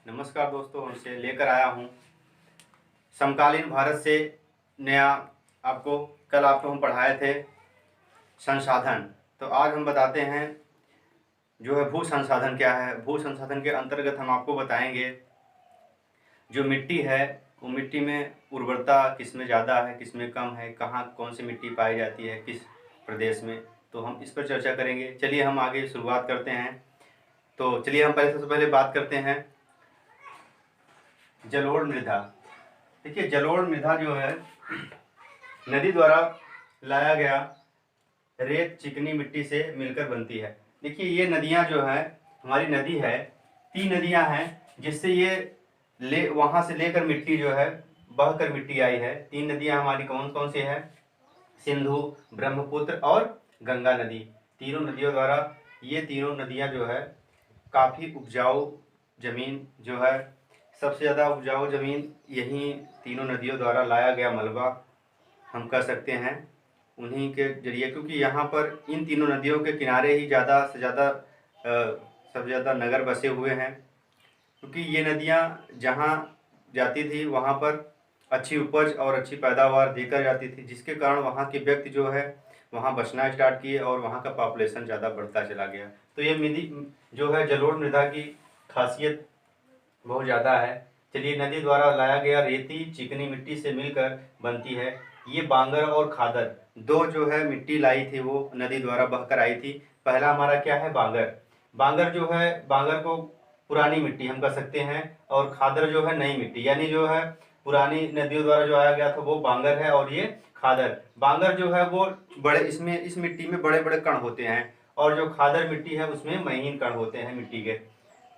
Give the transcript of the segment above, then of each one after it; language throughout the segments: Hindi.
नमस्कार दोस्तों, हमसे लेकर आया हूँ समकालीन भारत से नया। आपको कल आपको हम पढ़ाए थे संसाधन, तो आज हम बताते हैं जो है भू संसाधन क्या है। भू संसाधन के अंतर्गत हम आपको बताएंगे जो मिट्टी है वो मिट्टी में उर्वरता किस में ज़्यादा है, किस में कम है, कहाँ कौन सी मिट्टी पाई जाती है, किस प्रदेश में। तो हम इस पर चर्चा करेंगे। चलिए हम आगे शुरुआत करते हैं। तो चलिए हम सबसे पहले बात करते हैं जलोढ़ मृदा। देखिए, जलोढ़ मृदा जो है नदी द्वारा लाया गया रेत चिकनी मिट्टी से मिलकर बनती है। देखिए, ये नदियाँ जो है हमारी नदी है, 3 नदियाँ हैं जिससे ये वहाँ से लेकर मिट्टी जो है बहकर मिट्टी आई है। 3 नदियाँ हमारी कौन कौन सी है? सिंधु, ब्रह्मपुत्र और गंगा नदी। तीनों नदियों द्वारा ये तीनों नदियाँ जो है काफ़ी उपजाऊ ज़मीन जो है, सबसे ज़्यादा उपजाऊ ज़मीन यहीं तीनों नदियों द्वारा लाया गया मलबा हम कह सकते हैं उन्हीं के जरिए, क्योंकि यहाँ पर इन तीनों नदियों के किनारे ही ज़्यादा से ज़्यादा सबसे ज़्यादा नगर बसे हुए हैं। क्योंकि ये नदियाँ जहाँ जाती थी वहाँ पर अच्छी उपज और अच्छी पैदावार देकर जाती थी, जिसके कारण वहाँ के व्यक्ति जो है वहाँ बसना स्टार्ट किए और वहाँ का पॉपुलेशन ज़्यादा बढ़ता चला गया। तो ये मिट्टी जो है जलोढ़ मृदा की खासियत बहुत ज़्यादा है। चलिए, नदी द्वारा लाया गया रेती चिकनी मिट्टी से मिलकर बनती है। ये बांगर और खादर दो जो है मिट्टी लाई थी, वो नदी द्वारा बहकर आई थी। पहला हमारा क्या है? बांगर। बांगर जो है, बांगर को पुरानी मिट्टी हम कह सकते हैं, और खादर जो है नई मिट्टी, यानी जो है पुरानी नदियों द्वारा जो आया गया था वो बांगर है और ये खादर। बांगर जो है वो बड़े, इसमें इस मिट्टी में बड़े बड़े कण होते हैं, और जो खादर मिट्टी है उसमें महीन कण होते हैं मिट्टी के।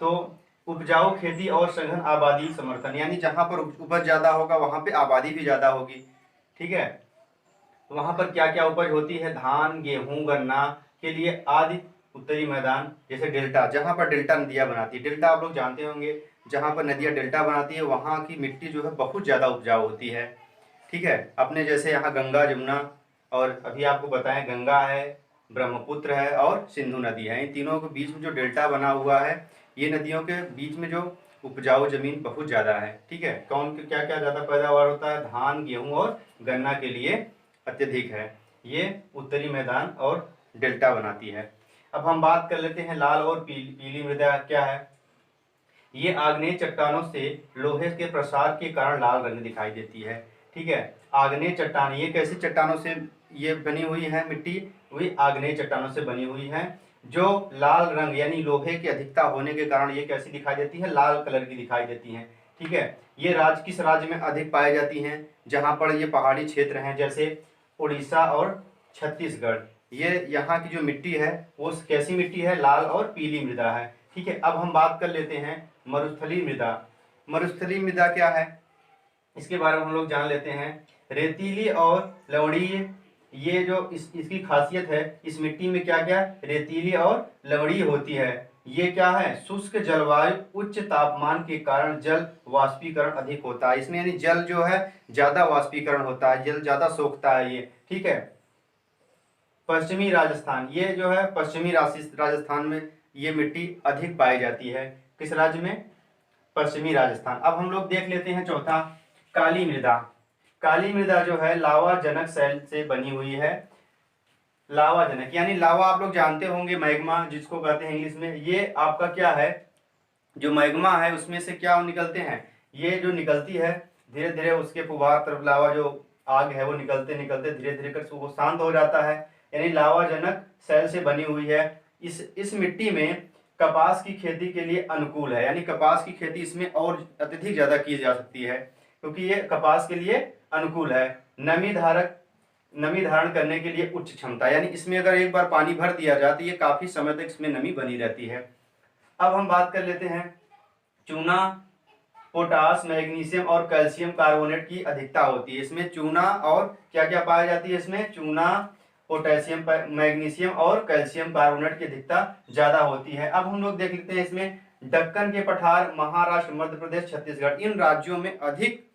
तो उपजाऊ खेती और सघन आबादी समर्थन, यानी जहाँ पर उपज ज़्यादा होगा वहाँ पे आबादी भी ज़्यादा होगी। ठीक है, तो वहाँ पर क्या क्या उपज होती है? धान, गेहूँ, गन्ना के लिए आदि उत्तरी मैदान, जैसे डेल्टा, जहाँ पर डेल्टा नदियाँ बनाती है। डेल्टा आप लोग जानते होंगे, जहाँ पर नदियाँ डेल्टा बनाती है वहाँ की मिट्टी जो है बहुत ज़्यादा उपजाऊ होती है। ठीक है, अपने जैसे यहाँ गंगा जमुना, और अभी आपको बताएं गंगा है, ब्रह्मपुत्र है और सिंधु नदी है। इन तीनों के बीच में जो डेल्टा बना हुआ है, ये नदियों के बीच में जो उपजाऊ जमीन बहुत ज़्यादा है। ठीक है, कौन क्या क्या ज़्यादा पैदावार होता है? धान, गेहूँ और गन्ना के लिए अत्यधिक है। ये उत्तरी मैदान और डेल्टा बनाती है। अब हम बात कर लेते हैं लाल और पीली मृदा क्या है। ये आग्नेय चट्टानों से लोहे के प्रसार के कारण लाल रंग दिखाई देती है। ठीक है, आग्नेय चट्टान, ये कैसी चट्टानों से ये बनी हुई है मिट्टी? वही आग्नेय चट्टानों से बनी हुई है, जो लाल रंग यानी लोहे की अधिकता होने के कारण ये कैसी दिखाई देती है? लाल कलर की दिखाई देती है। ठीक है, ये किस राज्य में अधिक पाई जाती हैं? जहाँ पर ये पहाड़ी क्षेत्र हैं, जैसे उड़ीसा और छत्तीसगढ़। ये यहाँ की जो मिट्टी है वो कैसी मिट्टी है? लाल और पीली मृदा है। ठीक है, अब हम बात कर लेते हैं मरुस्थलीय मृदा। मरुस्थलीय मृदा क्या है इसके बारे में हम लोग जान लेते हैं। रेतीली और लवणीय, ये जो इसकी खासियत है, इस मिट्टी में क्या क्या? रेतीली और लवणीय होती है। ये क्या है? शुष्क जलवायु, उच्च तापमान के कारण जल वाष्पीकरण अधिक होता है इसमें, यानी जल जो है ज्यादा वाष्पीकरण होता है, जल ज्यादा सोखता है ये। ठीक है, पश्चिमी राजस्थान, ये जो है पश्चिमी राजस्थान में ये मिट्टी अधिक पाई जाती है। किस राज्य में? पश्चिमी राजस्थान। अब हम लोग देख लेते हैं चौथा, काली मृदा। काली मृदा जो है लावा जनक शैल से बनी हुई है। लावा जनक यानी लावा आप लोग जानते होंगे, मैग्मा जिसको कहते हैं इंग्लिश में। ये आपका क्या है? जो मैग्मा है उसमें से क्या निकलते हैं? ये जो निकलती है धीरे धीरे उसके फुहार तरफ लावा जो आग है वो निकलते निकलते धीरे धीरे कर वो शांत हो जाता है, यानी लावा जनक शैल से बनी हुई है। इस मिट्टी में कपास की खेती के लिए अनुकूल है, यानी कपास की खेती इसमें और अत्यधिक ज्यादा की जा सकती है, क्योंकि ये कपास के लिए अनुकूल है। नमी धारण करने के लिए उच्च क्षमता, यानी इसमें अगर एक बार पानी भर दिया जाए तो ये काफी समय तक इसमें नमी बनी रहती है। अब हम बात कर लेते हैं चूना, पोटास, मैग्नीशियम और कैल्शियम कार्बोनेट की अधिकता होती है इसमें। चूना और क्या क्या पाई जाती है इसमें? चूना, पोटेशियम, मैग्नीशियम और कैल्शियम कार्बोनेट की अधिकता ज्यादा होती है। अब हम लोग देख लेते हैं इसमें दक्कन के पठार, महाराष्ट्र, मध्य प्रदेश, छत्तीसगढ़, इन राज्यों में अधिक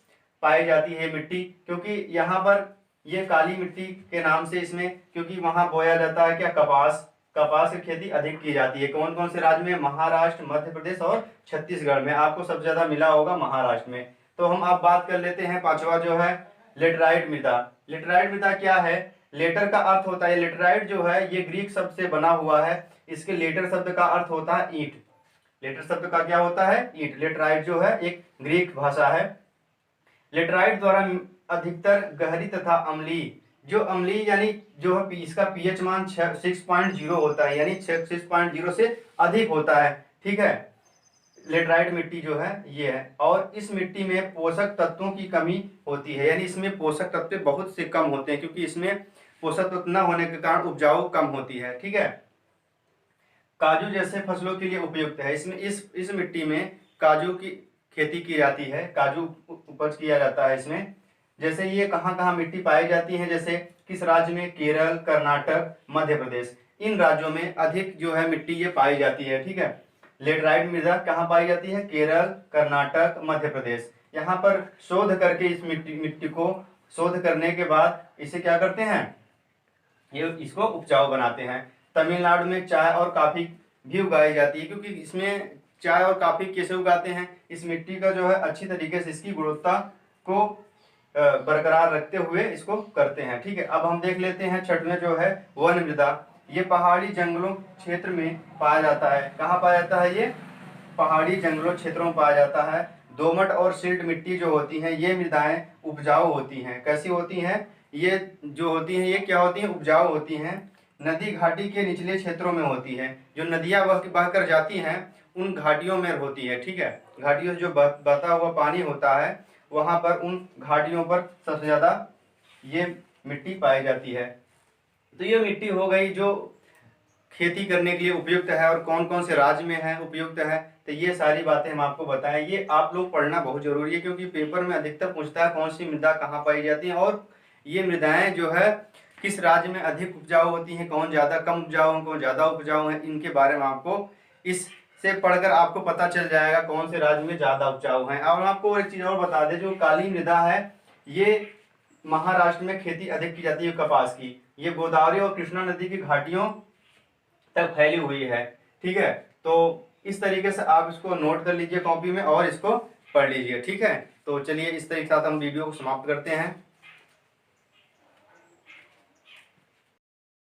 पाई जाती है मिट्टी, क्योंकि यहाँ पर ये काली मिट्टी के नाम से इसमें, क्योंकि वहां बोया जाता है क्या? कपास। कपास की खेती अधिक की जाती है। कौन कौन से राज्य में? महाराष्ट्र, मध्य प्रदेश और छत्तीसगढ़ में। आपको सबसे ज्यादा मिला होगा महाराष्ट्र में। तो हम अब बात कर लेते हैं पांचवा जो है लेटराइट मृदा। लेटराइट मृदा क्या है? लेटर का अर्थ होता है, लेटराइट जो है ये ग्रीक शब्द से बना हुआ है। इसके लेटर शब्द का अर्थ होता है ईंट। लेटर शब्द का क्या होता है? ईंट। लेटराइट जो है एक ग्रीक भाषा है। लेटराइट द्वारा अधिकतर गहरी तथा अम्लीय, जो अम्लीय यानी जो है इसका पीएच मान 6.0 होता है, यानी 6.0 से अधिक होता है। ठीक है, लेटराइट मिट्टी जो है ये है। और इस मिट्टी में पोषक तत्वों की कमी होती है, यानी इसमें पोषक तत्व बहुत से कम होते हैं, क्योंकि इसमें पोषक तत्व न होने के कारण उपजाऊ कम होती है। ठीक है, काजू जैसे फसलों के लिए उपयुक्त है। इसमें इस मिट्टी में काजू की खेती की जाती है, काजू उपज किया जाता है इसमें। जैसे ये कहाँ कहाँ मिट्टी पाई जाती है, जैसे किस राज्य में? केरल, कर्नाटक, मध्य प्रदेश, इन राज्यों में अधिक जो है मिट्टी ये पाई जाती है। ठीक है, लेटराइट मृदा कहाँ पाई जाती है? केरल, कर्नाटक, मध्य प्रदेश। यहाँ पर शोध करके इस मिट्टी को शोध करने के बाद इसे क्या करते हैं? ये इसको उपजाऊ बनाते हैं। तमिलनाडु में चाय और काफी भी उगाई जाती है, क्योंकि इसमें चाय और काफी कैसे उगाते हैं? इस मिट्टी का जो है अच्छी तरीके से इसकी गुणवत्ता को बरकरार रखते हुए इसको करते हैं। ठीक है, अब हम देख लेते हैं छठवें जो है वन मृदा। ये पहाड़ी जंगलों क्षेत्र में पाया जाता है। कहाँ पाया जाता है? ये पहाड़ी जंगलों क्षेत्रों में पाया जाता है। दोमट और सिल्ट मिट्टी जो होती हैं ये मृदाएं उपजाऊ होती हैं। कैसी होती हैं? ये जो होती हैं ये क्या होती हैं? उपजाऊ होती हैं। नदी घाटी के निचले क्षेत्रों में होती है। जो नदियां बहकर जाती हैं उन घाटियों में होती है। ठीक है, घाटियों से जो बहता हुआ पानी होता है वहां पर, उन घाटियों पर सबसे ज्यादा ये मिट्टी पाई जाती है। तो ये मिट्टी हो गई जो खेती करने के लिए उपयुक्त है और कौन कौन से राज्य में है उपयुक्त है। तो ये सारी बातें हम आपको बताएं। ये आप लोग पढ़ना बहुत जरूरी है, क्योंकि पेपर में अधिकतर पूछता है कौन सी मृदा कहाँ पाई जाती है और ये मृदाएं जो है किस राज्य में अधिक उपजाऊ होती हैं, कौन ज़्यादा कम उपजाऊ है, कौन ज़्यादा उपजाऊ है। इनके बारे में आपको इससे पढ़कर आपको पता चल जाएगा कौन से राज्य में ज़्यादा उपजाऊ है। और आपको एक चीज़ और बता दें, जो काली मृदा है ये महाराष्ट्र में खेती अधिक की जाती है कपास की। ये गोदावरी और कृष्णा नदी की घाटियों तक फैली हुई है। ठीक है, तो इस तरीके से आप इसको नोट कर लीजिए कॉपी में और इसको पढ़ लीजिए। ठीक है, तो चलिए इस तरीके से हम वीडियो को समाप्त करते हैं।